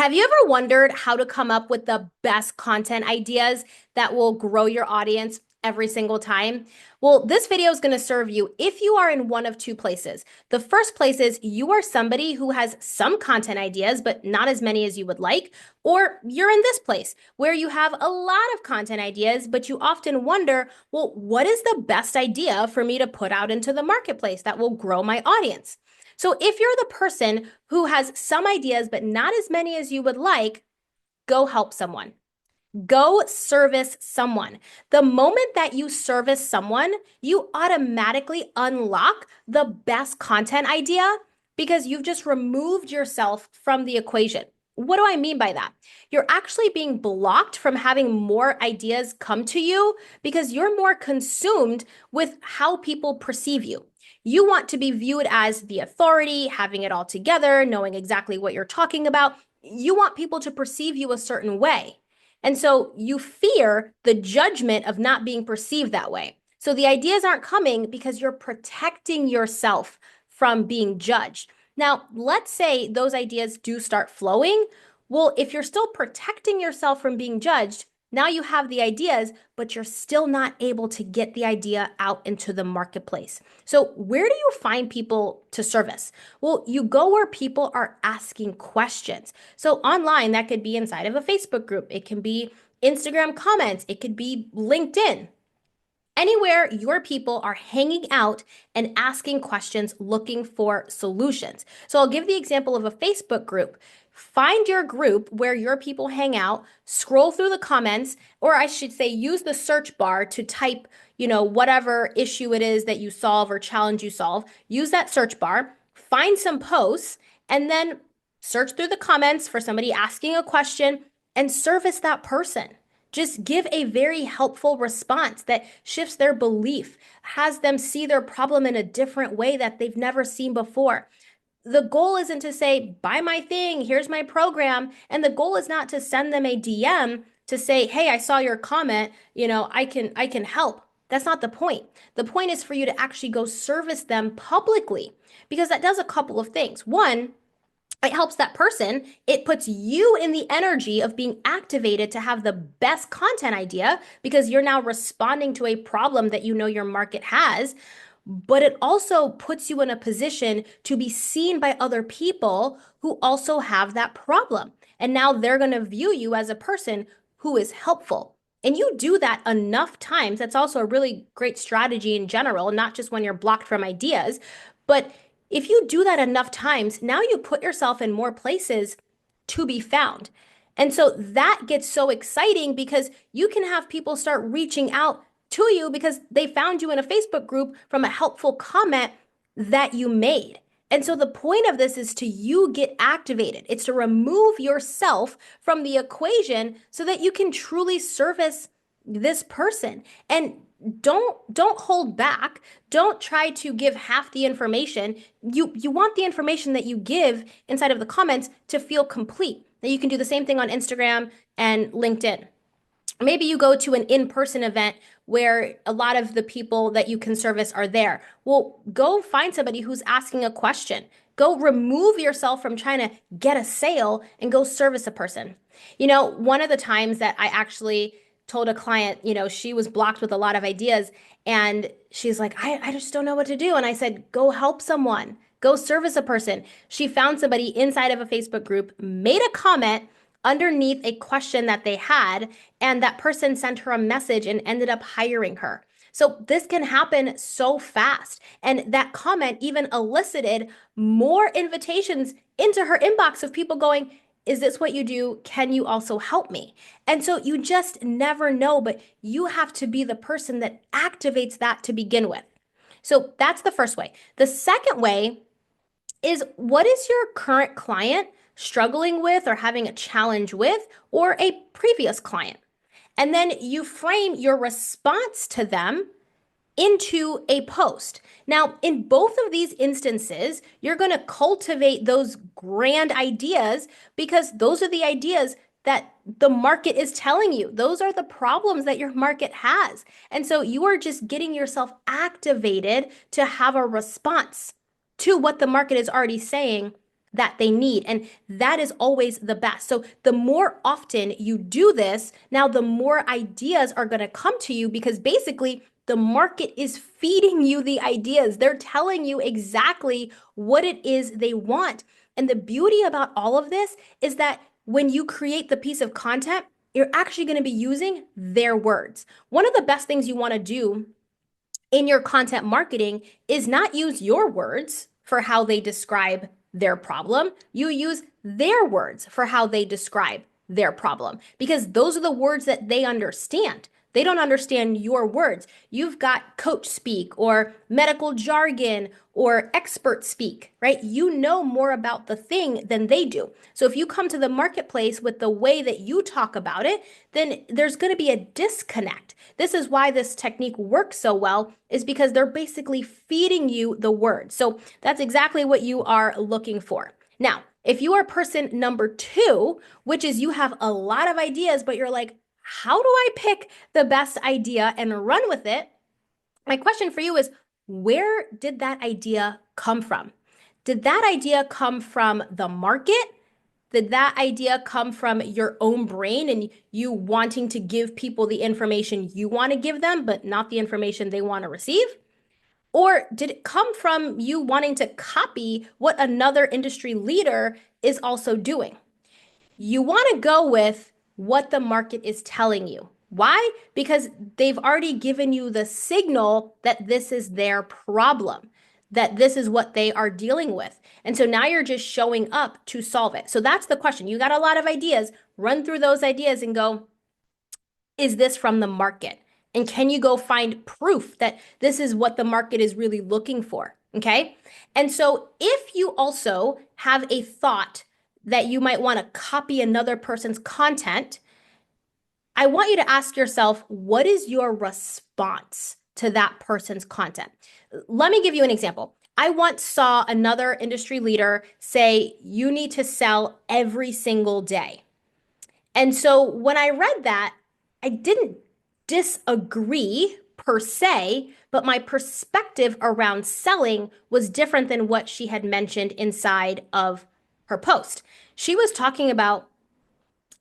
Have you ever wondered how to come up with the best content ideas that will grow your audience every single time? Well, this video is going to serve you if you are in one of two places. The first place is you are somebody who has some content ideas, but not as many as you would like, or you're in this place where you have a lot of content ideas, but you often wonder, well, what is the best idea for me to put out into the marketplace that will grow my audience? So if you're the person who has some ideas, but not as many as you would like, go help someone. Go service someone. The moment that you service someone, you automatically unlock the best content idea because you've just removed yourself from the equation. What do I mean by that? You're actually being blocked from having more ideas come to you because you're more consumed with how people perceive you. You want to be viewed as the authority, having it all together, knowing exactly what you're talking about. You want people to perceive you a certain way. And so you fear the judgment of not being perceived that way. So the ideas aren't coming because you're protecting yourself from being judged. Now, let's say those ideas do start flowing. Well, if you're still protecting yourself from being judged, now you have the ideas, but you're still not able to get the idea out into the marketplace. So, where do you find people to service? Well, you go where people are asking questions. So, online, that could be inside of a Facebook group, it can be Instagram comments, it could be LinkedIn. Anywhere your people are hanging out and asking questions, looking for solutions. So I'll give the example of a Facebook group. Find your group where your people hang out, scroll through the comments, or I should say, use the search bar to type, whatever issue it is that you solve or challenge you solve. Use that search bar, find some posts, and then search through the comments for somebody asking a question and service that person. Just give a very helpful response that shifts their belief, has them see their problem in a different way that they've never seen before. The goal isn't to say, buy my thing, here's my program. And the goal is not to send them a DM to say, hey, I saw your comment, I can help. That's not the point. The point is for you to actually go service them publicly because that does a couple of things. One, it helps that person. It puts you in the energy of being activated to have the best content idea because you're now responding to a problem that you know your market has. But it also puts you in a position to be seen by other people who also have that problem. And now they're going to view you as a person who is helpful. And you do that enough times. That's also a really great strategy in general, not just when you're blocked from ideas, but if you do that enough times, now you put yourself in more places to be found. And so that gets so exciting because you can have people start reaching out to you because they found you in a Facebook group from a helpful comment that you made. And so the point of this is to you get activated. It's to remove yourself from the equation so that you can truly service this person. And don't hold back. Don't try to give half the information. You want the information that you give inside of the comments to feel complete. Now you can do the same thing on Instagram and LinkedIn. Maybe you go to an in-person event where a lot of the people that you can service are there. Well, go find somebody who's asking a question. Go remove yourself from trying to get a sale and go service a person. One of the times that I actually told a client, she was blocked with a lot of ideas and she's like, I just don't know what to do. And I said, go help someone, go service a person. She found somebody inside of a Facebook group, made a comment underneath a question that they had, and that person sent her a message and ended up hiring her. So this can happen so fast. And that comment even elicited more invitations into her inbox of people going, is this what you do? Can you also help me? And so you just never know, but you have to be the person that activates that to begin with. So that's the first way. The second way is, what is your current client struggling with or having a challenge with, or a previous client? And then you frame your response to them into a post. Now, in both of these instances, you're going to cultivate those grand ideas because those are the ideas that the market is telling you. Those are the problems that your market has. And so you are just getting yourself activated to have a response to what the market is already saying that they need. And that is always the best. So the more often you do this, now the more ideas are going to come to you because basically the market is feeding you the ideas. They're telling you exactly what it is they want. And the beauty about all of this is that when you create the piece of content, you're actually going to be using their words. One of the best things you want to do in your content marketing is not use your words for how they describe their problem. You use their words for how they describe their problem because those are the words that they understand. They don't understand your words. You've got coach speak or medical jargon or expert speak, right? You know more about the thing than they do. So if you come to the marketplace with the way that you talk about it, then there's going to be a disconnect. This is why this technique works so well, is because they're basically feeding you the word. So that's exactly what you are looking for. Now, if you are person number 2, which is you have a lot of ideas, but you're like, how do I pick the best idea and run with it? My question for you is, where did that idea come from? Did that idea come from the market? Did that idea come from your own brain and you wanting to give people the information you want to give them, but not the information they want to receive? Or did it come from you wanting to copy what another industry leader is also doing? You want to go with what the market is telling you. Why? Because they've already given you the signal that this is their problem, that this is what they are dealing with. And so now you're just showing up to solve it. So that's the question. You got a lot of ideas. Run through those ideas and go, is this from the market? And can you go find proof that this is what the market is really looking for? Okay. And so if you also have a thought that you might want to copy another person's content, I want you to ask yourself, what is your response to that person's content? Let me give you an example. I once saw another industry leader say, you need to sell every single day. And so when I read that, I didn't disagree per se, but my perspective around selling was different than what she had mentioned inside of her post. She was talking about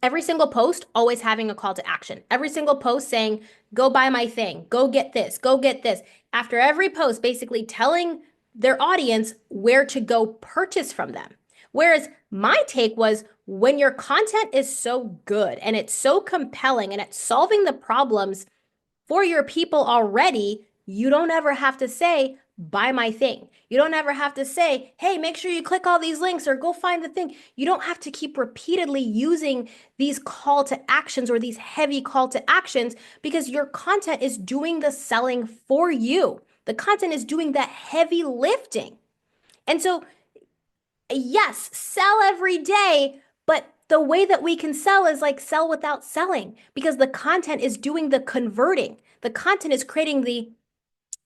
every single post always having a call to action. Every single post saying, go buy my thing, go get this, go get this. After every post, basically telling their audience where to go purchase from them. Whereas my take was when your content is so good and it's so compelling and it's solving the problems for your people already, you don't ever have to say, buy my thing. You don't ever have to say, hey, make sure you click all these links or go find the thing. You don't have to keep repeatedly using these call to actions or these heavy call to actions because your content is doing the selling for you. The content is doing that heavy lifting. And so, yes, sell every day, but the way that we can sell is like sell without selling because the content is doing the converting. The content is creating the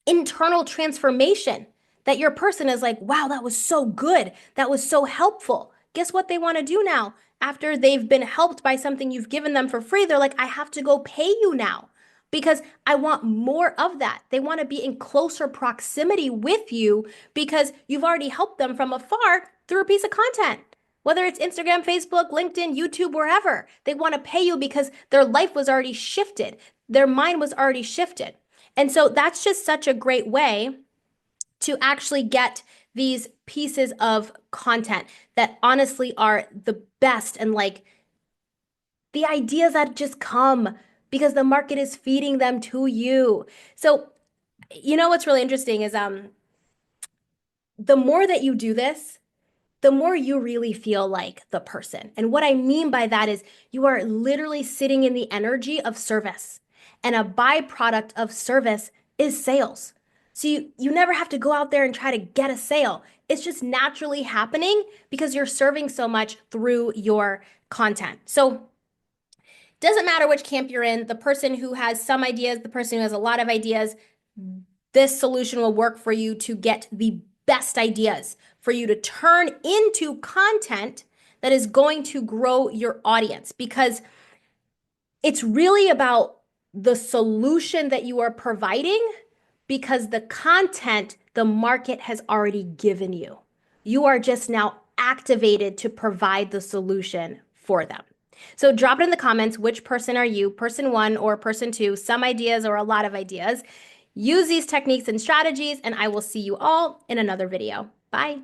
internal transformation that your person is like, wow, that was so good. That was so helpful. Guess what they want to do now? After they've been helped by something you've given them for free, they're like, I have to go pay you now because I want more of that. They want to be in closer proximity with you because you've already helped them from afar through a piece of content. Whether it's Instagram, Facebook, LinkedIn, YouTube, wherever, they want to pay you because their life was already shifted. Their mind was already shifted. And so that's just such a great way to actually get these pieces of content that honestly are the best and like the ideas that just come because the market is feeding them to you. So, you know what's really interesting is the more that you do this, the more you really feel like the person. And what I mean by that is you are literally sitting in the energy of service. And a byproduct of service is sales. So you never have to go out there and try to get a sale. It's just naturally happening because you're serving so much through your content. So doesn't matter which camp you're in, the person who has some ideas, the person who has a lot of ideas, this solution will work for you to get the best ideas for you to turn into content that is going to grow your audience because it's really about the solution that you are providing because the content the market has already given you. You are just now activated to provide the solution for them. So drop it in the comments. Which person are you? Person one or person two? Some ideas or a lot of ideas. Use these techniques and strategies, and I will see you all in another video. Bye.